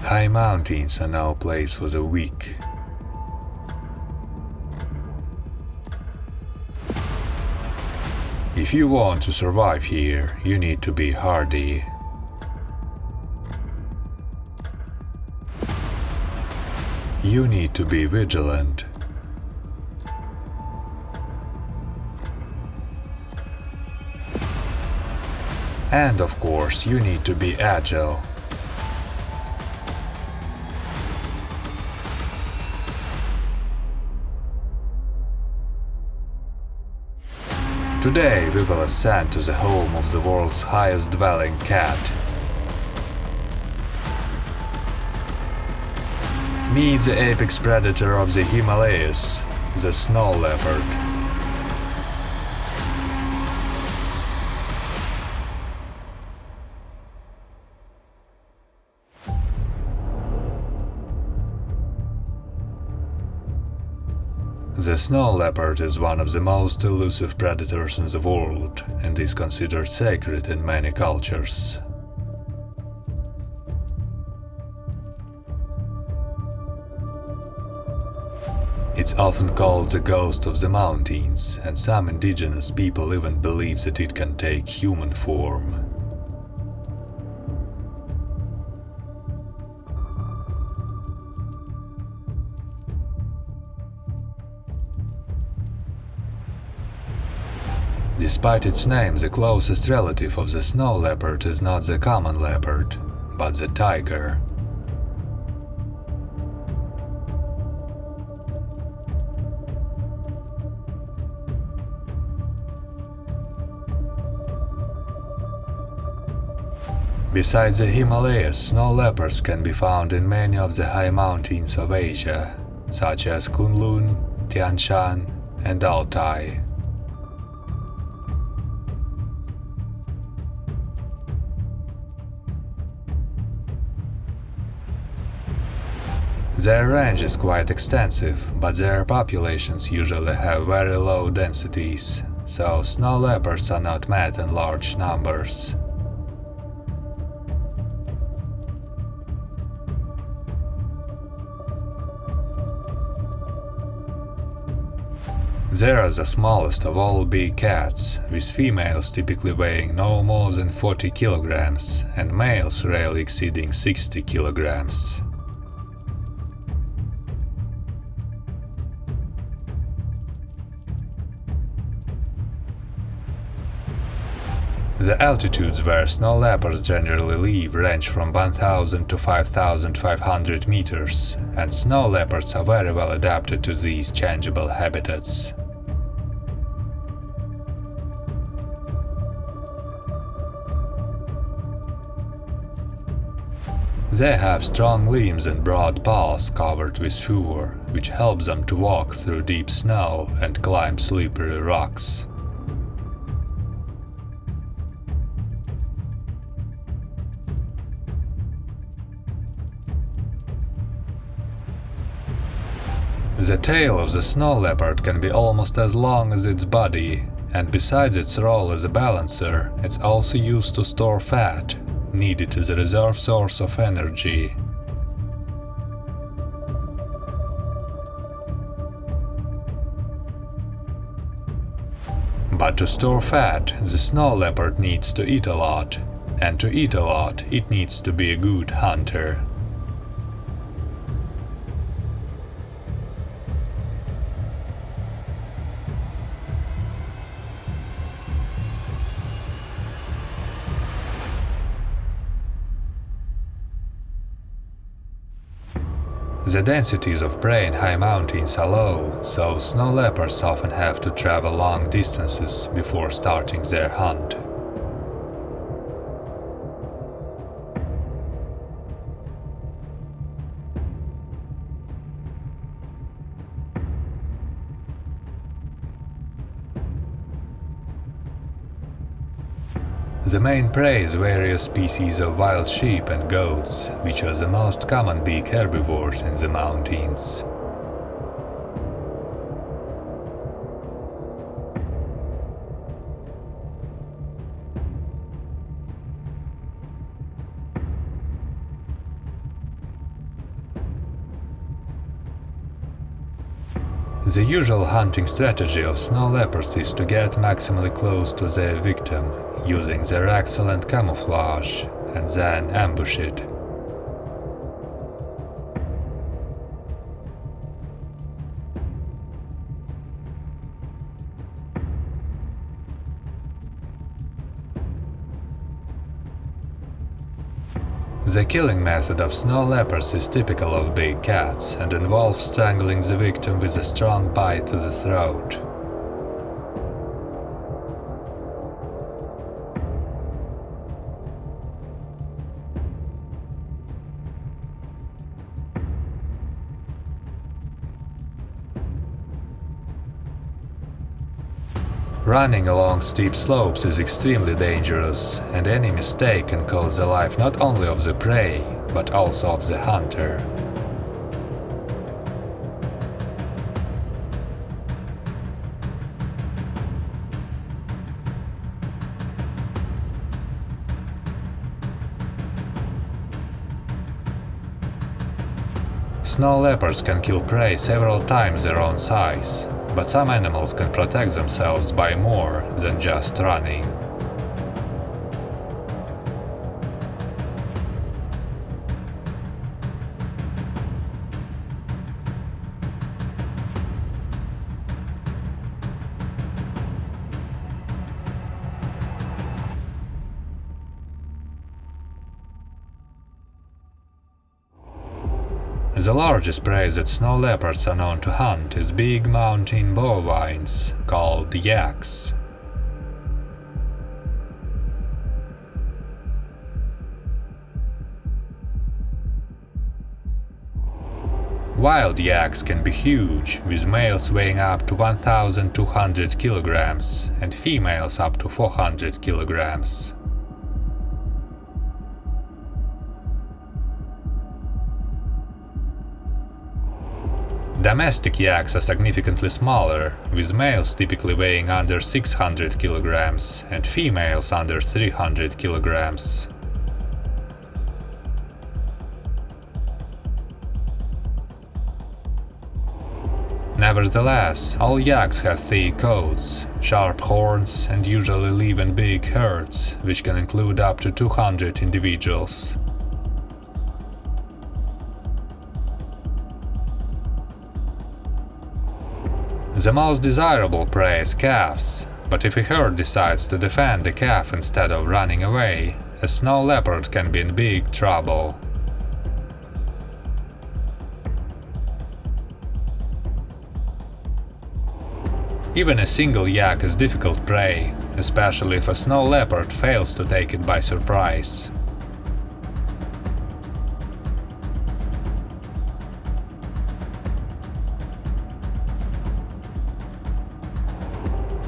High mountains are no place for the weak. If you want to survive here, you need to be hardy. You need to be vigilant. And of course, you need to be agile. Today we will ascend to the home of the world's highest dwelling cat. Meet the apex predator of the Himalayas, the snow leopard. The snow leopard is one of the most elusive predators in the world and is considered sacred in many cultures. It's often called the ghost of the mountains, and some indigenous people even believe that it can take human form. Despite its name, the closest relative of the snow leopard is not the common leopard, but the tiger. Besides the Himalayas, snow leopards can be found in many of the high mountains of Asia, such as Kunlun, Tian Shan, and Altai. Their range is quite extensive, but their populations usually have very low densities, so snow leopards are not met in large numbers. They are the smallest of all big cats, with females typically weighing no more than 40 kilograms and males rarely exceeding 60 kilograms. The altitudes where snow leopards generally live range from 1000 to 5500 meters, and snow leopards are very well adapted to these changeable habitats. They have strong limbs and broad paws covered with fur, which helps them to walk through deep snow and climb slippery rocks. The tail of the snow leopard can be almost as long as its body, and besides its role as a balancer, it's also used to store fat, needed as a reserve source of energy. But to store fat, the snow leopard needs to eat a lot, and to eat a lot, it needs to be a good hunter. The densities of prey in high mountains are low, so snow leopards often have to travel long distances before starting their hunt. The main prey is various species of wild sheep and goats, which are the most common big herbivores in the mountains. The usual hunting strategy of snow leopards is to get maximally close to their victim, using their excellent camouflage, and then ambush it. The killing method of snow leopards is typical of big cats and involves strangling the victim with a strong bite to the throat. Running along steep slopes is extremely dangerous, and any mistake can cost the life not only of the prey, but also of the hunter. Snow leopards can kill prey several times their own size, but some animals can protect themselves by more than just running. The largest prey that snow leopards are known to hunt is big mountain bovines, called yaks. Wild yaks can be huge, with males weighing up to 1,200 kilograms and females up to 400 kilograms. Domestic yaks are significantly smaller, with males typically weighing under 600 kilograms and females under 300 kilograms. Nevertheless, all yaks have thick coats, sharp horns, and usually live in big herds, which can include up to 200 individuals. The most desirable prey is calves, but if a herd decides to defend a calf instead of running away, a snow leopard can be in big trouble. Even a single yak is difficult prey, especially if a snow leopard fails to take it by surprise.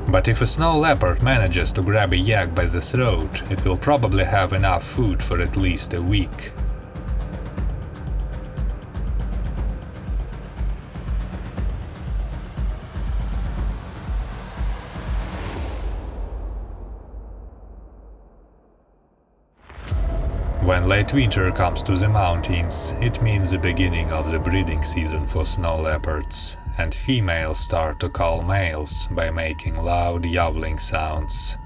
But if a snow leopard manages to grab a yak by the throat, it will probably have enough food for at least a week. When late winter comes to the mountains, it means the beginning of the breeding season for snow leopards, and females start to call males by making loud yowling sounds.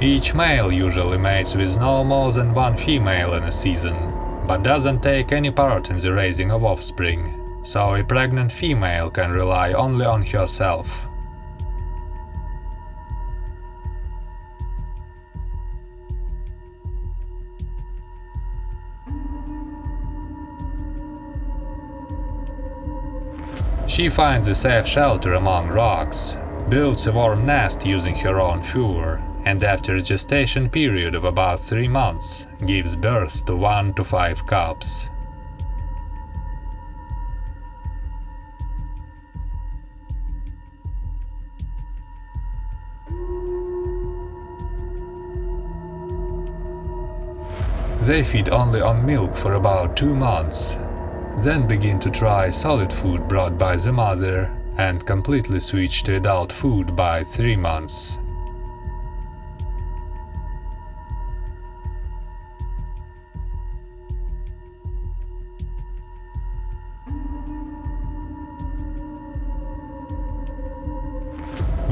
Each male usually mates with no more than one female in a season, but doesn't take any part in the raising of offspring, so a pregnant female can rely only on herself. She finds a safe shelter among rocks, builds a warm nest using her own fur, and after a gestation period of about 3 months, gives birth to 1 to 5 cubs. They feed only on milk for about 2 months, then begin to try solid food brought by the mother, and completely switch to adult food by 3 months,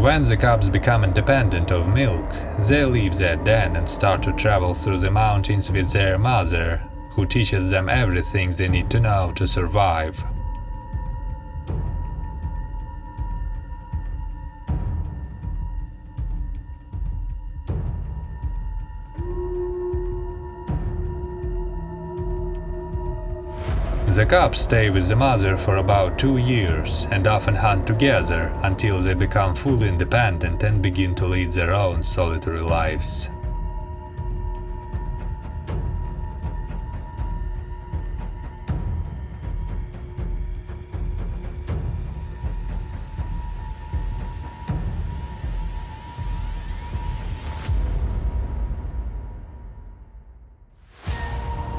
When the cubs become independent of milk, they leave their den and start to travel through the mountains with their mother, who teaches them everything they need to know to survive. The cubs stay with the mother for about 2 years and often hunt together until they become fully independent and begin to lead their own solitary lives.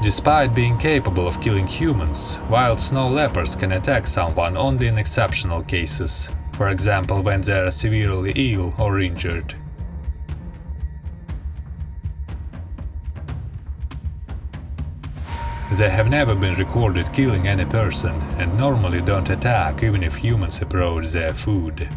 Despite being capable of killing humans, wild snow leopards can attack someone only in exceptional cases, for example when they are severely ill or injured. They have never been recorded killing any person and normally don't attack even if humans approach their food.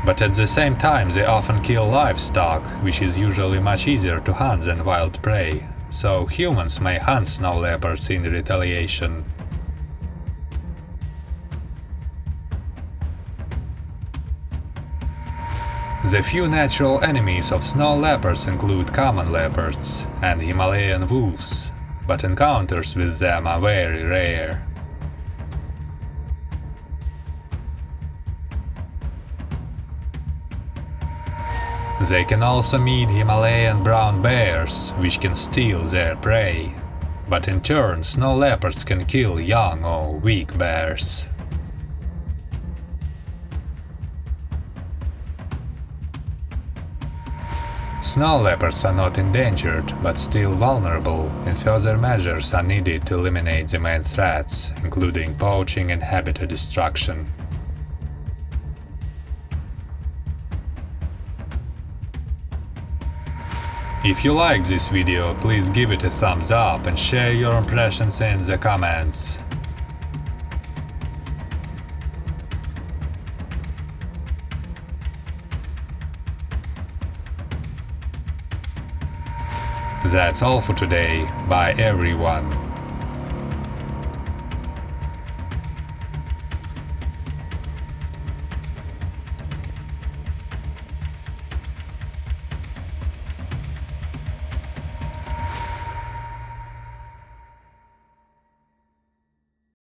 But at the same time they often kill livestock, which is usually much easier to hunt than wild prey, so humans may hunt snow leopards in retaliation. The few natural enemies of snow leopards include common leopards and Himalayan wolves, but encounters with them are very rare. They can also meet Himalayan brown bears, which can steal their prey, but in turn snow leopards can kill young or weak bears. Snow leopards are not endangered, but still vulnerable, and further measures are needed to eliminate the main threats, including poaching and habitat destruction. If you like this video, please give it a thumbs up and share your impressions in the comments. That's all for today. Bye everyone.